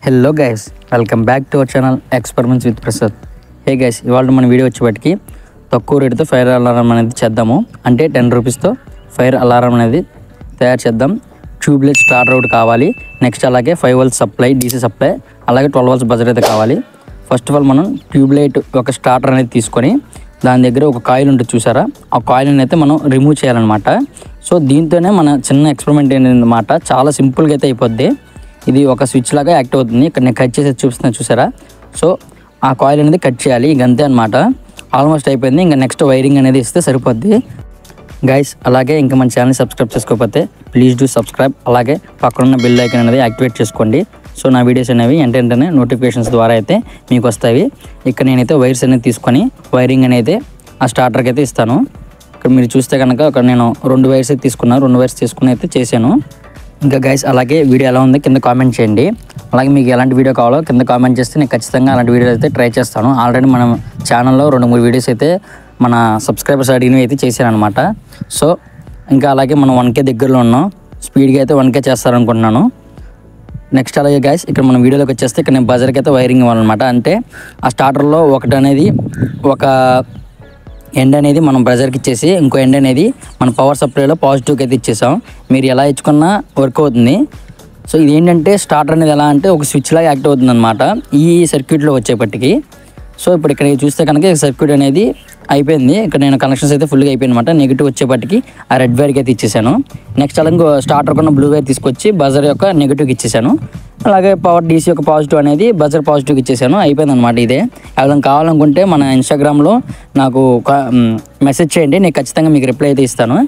Hello guys, welcome back to our channel experiments with Prasad. Hey guys, ఇవాళ మన video వచ్చేప్పటికి తక్కువ రేటుతో ఫైర్ అలారం అనేది చేద్దాము. అంటే 10 రూపీస్తో ఫైర్ అలారం అనేది తయారు చేద్దాం. ట్యూబ్లెట్ స్టార్టర్ అవుట్ కావాలి. నెక్స్ట్ అలాగే 5 volts సప్లై, డీసీ సప్లై, అలాగే 12 volts బజర్ అయితే కావాలి. ఫస్ట్ ఆఫ్ ఆల్ మనం ట్యూబ్లైట్ ఒక స్టార్టర్ అనేది తీసుకొని దాని దగ్గర ఒక కాయిల్ ఉంటుంది చూసారా, ఆ కాయిల్ని అయితే మనం రిమూవ్ చేయాలన్నమాట. సో దీంతోనే మన చిన్న ఎక్స్పెరిమెంట్ ఏంటన్నమాట, చాలా సింపుల్గా అయితే అయిపోద్ది. ఇది ఒక స్విచ్ లాగా యాక్ట్ అవుతుంది. ఇక్కడ నేను కట్ చేసి చూపిస్తున్నాను చూసారా. సో ఆ కాయిల్ అనేది కట్ చేయాలి, ఇంక అంతే అనమాట. ఆల్మోస్ట్ అయిపోయింది. ఇంకా నెక్స్ట్ వైరింగ్ అనేది ఇస్తే సరిపోద్ది గైస్. అలాగే ఇంకా మన ఛానల్ సబ్స్క్రైబ్ చేసుకోకపోతే ప్లీజ్ డూ సబ్స్క్రైబ్. అలాగే పక్కనున్న బెల్ ఐకాన్ అనేది యాక్టివేట్ చేసుకోండి. సో నా వీడియోస్ అనేవి వెంటనే నోటిఫికేషన్స్ ద్వారా అయితే మీకు వస్తాయి. ఇక్కడ నేనైతే వైర్స్ అనేది తీసుకొని వైరింగ్ అనేది ఆ స్టార్టర్కి అయితే ఇస్తాను. ఇక్కడ మీరు చూస్తే కనుక ఇక్కడ నేను 2 వైర్స్ అయితే తీసుకున్నాను. 2 వైర్స్ తీసుకుని అయితే చేశాను. ఇంకా గైస్, అలాగే వీడియో ఎలా ఉంది కింద కామెంట్ చేయండి. అలాగే మీకు ఎలాంటి వీడియో కావాలో కింద కామెంట్ చేస్తే నేను ఖచ్చితంగా అలాంటి వీడియోస్ అయితే ట్రై చేస్తాను. ఆల్రెడీ మనం ఛానల్లో 2-3 వీడియోస్ అయితే మన సబ్స్క్రైబర్స్ అడిగినవి అయితే చేశానమాట. సో ఇంకా అలాగే మనం 1K దగ్గరలో ఉన్నాం. స్పీడ్గా అయితే 1K చేస్తారనుకుంటున్నాను. నెక్స్ట్ అలాగే గైస్, ఇక్కడ మనం వీడియోలోకి వచ్చేస్తే ఇక్కడ నేను బజర్కి అయితే వైరింగ్ ఇవ్వాలన్నమాట. అంటే ఆ స్టార్టర్లో ఒకటి అనేది ఒక ఎండ్ అనేది మనం ప్రెజర్కి ఇచ్చేసి ఇంకో ఎండ్ అనేది మన పవర్ సప్లైలో పాజిటివ్కి అయితే ఇచ్చేసాం. మీరు ఎలా ఇచ్చుకున్నా వర్క్ అవుతుంది. సో ఇది ఏంటంటే స్టార్టర్ అనేది ఎలా అంటే ఒక స్విచ్ లాగా యాక్ట్ అవుతుంది అనమాట ఈ సర్క్యూట్లో వచ్చేపటికి. సో ఇప్పుడు ఇక్కడ చూస్తే కనుక సర్క్యూట్ అనేది అయిపోయింది. ఇక్కడ నేను కనెక్షన్స్ అయితే ఫుల్గా అయిపోయింది అనమాట. నెగిటివ్ వచ్చేపటికి ఆ రెడ్ వైర్కి అయితే ఇచ్చేసాను. నెక్స్ట్ అలా ఇంకో స్టార్టర్ కొన్న బ్లూ వైర్ తీసుకొచ్చి బజర్ యొక్క నెగిటివ్కి ఇచ్చేసాను. అలాగే పవర్ డీసీ యొక్క పాజిటివ్ అనేది బజర్ పాజిటివ్కి ఇచ్చేసాను. అయిపోయింది అనమాట. ఇదే ఎవరైనా కావాలనుకుంటే మన ఇన్స్టాగ్రామ్లో నాకు మెసేజ్ చేయండి, నేను ఖచ్చితంగా మీకు రిప్లై అయితే ఇస్తాను.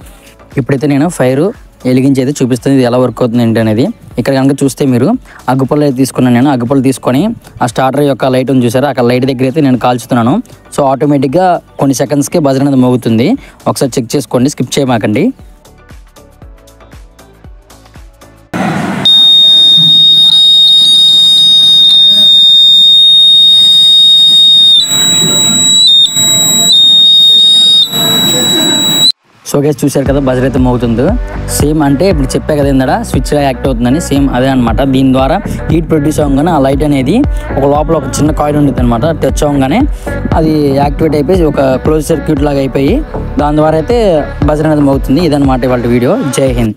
ఇప్పుడైతే నేను ఫైర్ వెలిగించి అయితే చూపిస్తుంది ఇది ఎలా వర్క్ అవుతుంది ఏంటి అనేది. ఇక్కడ కనుక చూస్తే మీరు అగ్గిపుల్ల అయితే తీసుకున్నాను. నేను అగ్గిపుల్ల తీసుకొని ఆ స్టార్టర్ యొక్క లైట్ ఉంది చూసారా, అక్కడ లైట్ దగ్గర అయితే నేను కాల్చుతున్నాను. సో ఆటోమేటిక్గా కొన్ని సెకండ్స్కి బజర్ అనేది మోగుతుంది. ఒకసారి చెక్ చేసుకోండి, స్కిప్ చేయమాకండి. సో గైస్, చూశారు కదా బజర్ అయితే మోగుతుందో. సేమ్ అంటే ఇప్పుడు చెప్పే కదా ఏందా స్విచ్లా యాక్ట్ అవుతుందని, సేమ్ అదే అనమాట. దీని ద్వారా హీట్ ప్రొడ్యూస్ అవ్వగానే ఆ లైట్ అనేది ఒక లోపల ఒక చిన్న కాయిల్ ఉంటుంది అనమాట. టచ్ అవ్వగానే అది యాక్టివేట్ అయిపోయి ఒక క్లోజ్ సర్క్యూట్ లాగా అయిపోయి దాని ద్వారా అయితే బజర్ అనేది మోగుతుంది. ఇదన్నమాట ఇవాళ వీడియో. జై హింద్.